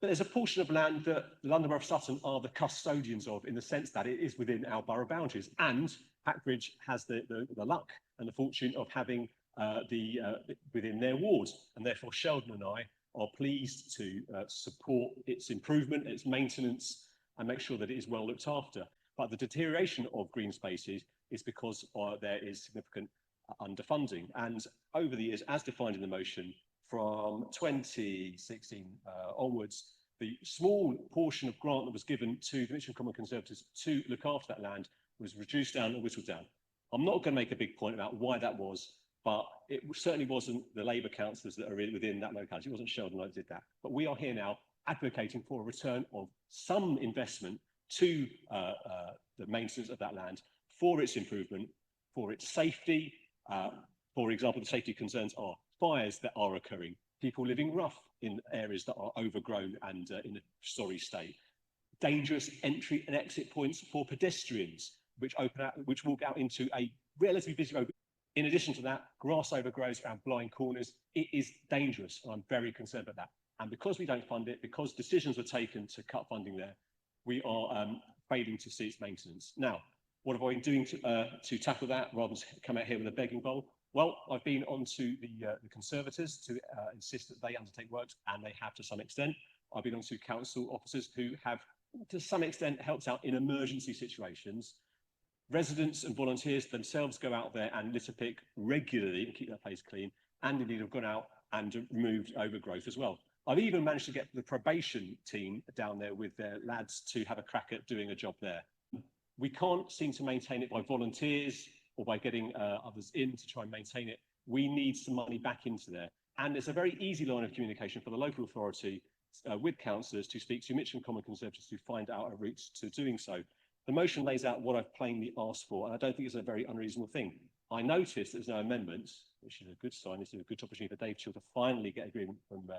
But there's a portion of land that London Borough of Sutton are the custodians of, in the sense that it is within our borough boundaries. And Hackbridge has the luck and the fortune of having within their wards. And therefore, Sheldon and I are pleased to support its improvement, its maintenance, and make sure that it is well looked after. But the deterioration of green spaces is because there is significant underfunding. And over the years, as defined in the motion, from 2016 onwards, the small portion of grant that was given to the Mitcham Common Conservatives to look after that land was reduced down and whittled down. I'm not going to make a big point about why that was, but it certainly wasn't the Labour councillors that are within that locality. It wasn't Sheldon that did that. But we are here now advocating for a return of some investment to the maintenance of that land, for its improvement, for its safety. For example, the safety concerns are fires that are occurring, people living rough in areas that are overgrown and in a sorry state, dangerous entry and exit points for pedestrians, which walk out into a relatively busy road. In addition to that, grass overgrows around blind corners. It is dangerous, and I'm very concerned about that. And because we don't fund it, because decisions were taken to cut funding there, we are failing to see its maintenance. Now, what have I been doing to tackle that, rather than come out here with a begging bowl? Well, I've been on to the Conservators to insist that they undertake works, and they have to some extent. I've been on to council officers who have, to some extent, helped out in emergency situations. Residents and volunteers themselves go out there and litter pick regularly and keep that place clean, and indeed have gone out and removed overgrowth as well. I've even managed to get the probation team down there with their lads to have a crack at doing a job there. We can't seem to maintain it by volunteers or by getting others in to try and maintain it. We need some money back into there. And it's a very easy line of communication for the local authority with councillors to speak to Mitcham Common Conservatives to find out a route to doing so. The motion lays out what I've plainly asked for, and I don't think it's a very unreasonable thing. I noticed there's no amendments, which is a good sign. This is a good opportunity for Dave Chill to finally get agreement from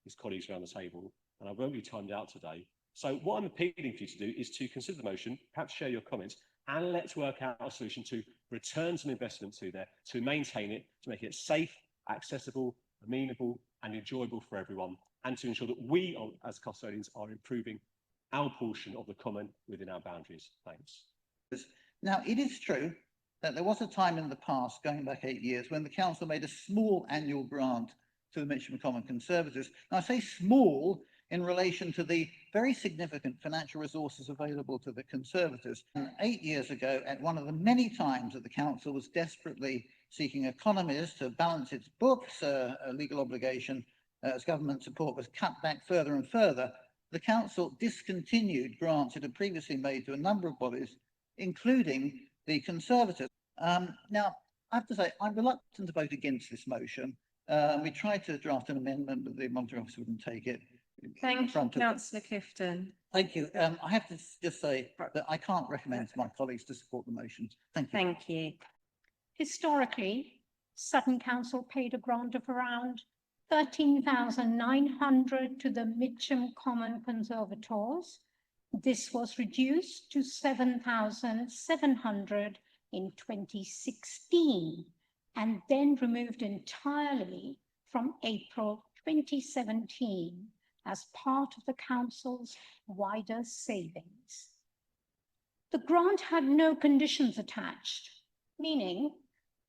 his colleagues around the table, and I won't be timed out today. So what I'm appealing for you to do is to consider the motion, perhaps share your comments, and let's work out a solution to return some investment to there, to maintain it, to make it safe, accessible, amenable, and enjoyable for everyone, and to ensure that we, as custodians, are improving our portion of the common within our boundaries. Thanks. Now, it is true that there was a time in the past, going back 8 years, when the council made a small annual grant to the Mitcham Common Conservatives. Now, I say small in relation to the very significant financial resources available to the Conservatives. 8 years ago, at one of the many times that the council was desperately seeking economies to balance its books, a legal obligation, as government support was cut back further and further, the council discontinued grants it had previously made to a number of bodies, including the Conservatives. Now, I have to say, I'm reluctant to vote against this motion. We tried to draft an amendment, but the monitoring officer wouldn't take it. Thank you, Councillor Clifton. Thank you. I have to just say that I can't recommend to my colleagues to support the motion. Thank you. Thank you. Historically, Sutton Council paid a grant of around 13,900 to the Mitcham Common Conservators. This was reduced to 7,700 in 2016 and then removed entirely from April 2017 as part of the council's wider savings. The grant had no conditions attached, meaning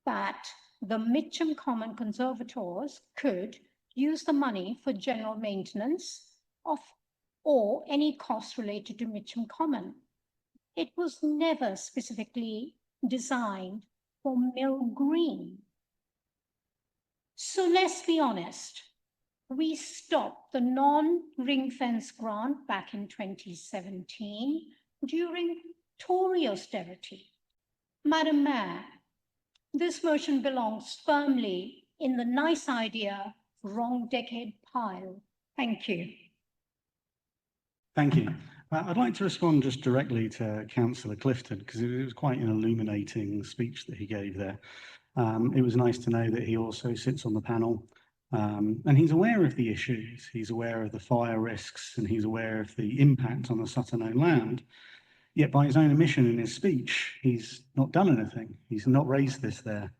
that the Mitcham Common Conservators could use the money for general maintenance or any costs related to Mitcham Common. It was never specifically designed for Mill Green. So let's be honest, we stopped the non-ring fence grant back in 2017 during Tory austerity. Madam Mayor, this motion belongs firmly in the nice idea, wrong decade pile. Thank you. Thank you. I'd like to respond just directly to Councillor Clifton, because it was quite an illuminating speech that he gave there. It was nice to know that he also sits on the panel, and he's aware of the issues, he's aware of the fire risks, and he's aware of the impact on the Sutton-owned land. Yet by his own admission in his speech, he's not done anything. He's not raised this there.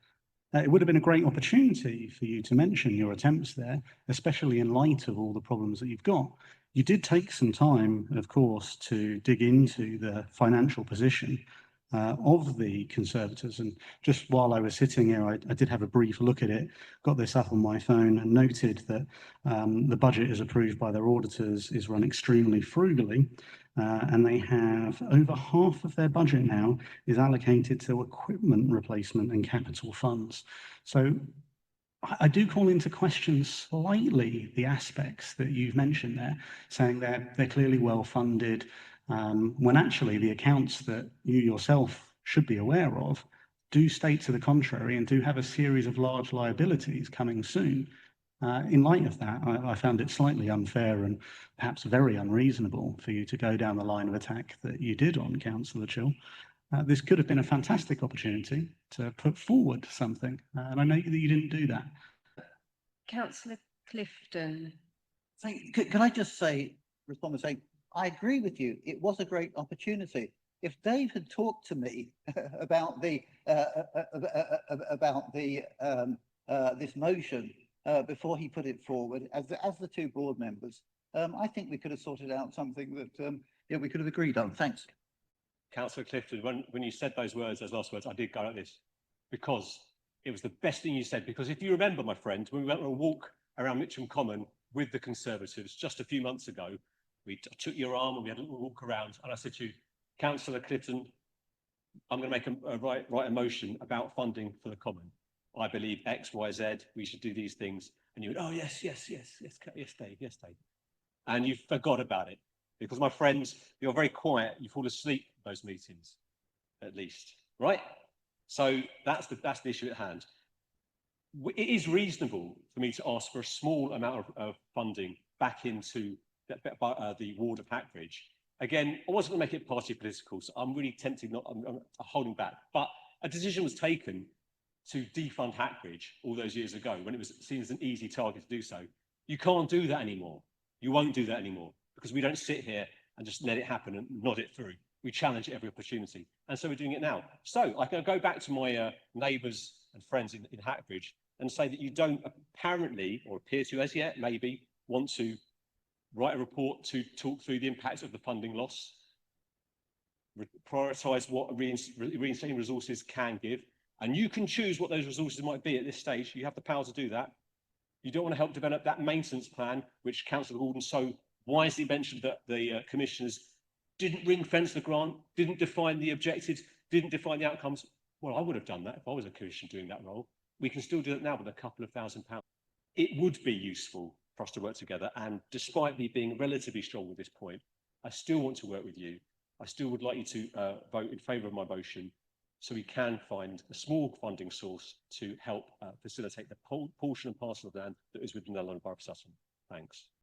It would have been a great opportunity for you to mention your attempts there, especially in light of all the problems that you've got. You did take some time, of course, to dig into the financial position of the Conservators. And just while I was sitting here, I did have a brief look at it, got this up on my phone and noted that the budget as approved by their auditors is run extremely frugally. And they have over half of their budget now is allocated to equipment replacement and capital funds. So I do call into question slightly the aspects that you've mentioned there, saying they're clearly well funded, when actually the accounts that you yourself should be aware of do state to the contrary and do have a series of large liabilities coming soon. In light of that, I found it slightly unfair and perhaps very unreasonable for you to go down the line of attack that you did on Councillor Chill. This could have been a fantastic opportunity to put forward something, and I know that you didn't do that. Councillor Clifton. Can I just say, respond and say, I agree with you. It was a great opportunity. If Dave had talked to me about the this motion before he put it forward as the two board members, I think we could have sorted out something that yeah, we could have agreed on. Thanks. Councillor Clifton, when you said those words, those last words, I did go like this, because it was the best thing you said. Because if you remember, my friend, when we went on a walk around Mitcham Common with the Conservatives just a few months ago, I took your arm and we had a little walk around, and I said to you, Councillor Clifton, I'm going to make write a motion about funding for the Common. I believe X, Y, Z, we should do these things. And you went, oh, yes, Dave, yes, Dave. And you forgot about it. Because, my friends, you're very quiet. You fall asleep at those meetings, at least, right? So that's the issue at hand. It is reasonable for me to ask for a small amount of funding back into the ward of Hackbridge. Again, I wasn't going to make it party political, so I'm really tempted not. I'm holding back. But a decision was taken to defund Hackbridge all those years ago when it was seen as an easy target to do so. You can't do that anymore. You won't do that anymore, because we don't sit here and just let it happen and nod it through. We challenge every opportunity. And so we're doing it now. So I can go back to my neighbours and friends in Hackbridge and say that you don't apparently, or appear to as yet, maybe, want to write a report to talk through the impact of the funding loss, prioritise what reinstating resources can give, and you can choose what those resources might be at this stage. You have the power to do that. You don't want to help develop that maintenance plan, which Councillor Gordon so wisely mentioned that the commissioners didn't ring fence the grant, didn't define the objectives, didn't define the outcomes. Well, I would have done that if I was a commissioner doing that role. We can still do it now with a couple of £1,000. It would be useful for us to work together. And despite me being relatively strong at this point, I still want to work with you. I still would like you to vote in favour of my motion so we can find a small funding source to help facilitate the portion and parcel of land that is within the London Borough of Sutton. Thanks.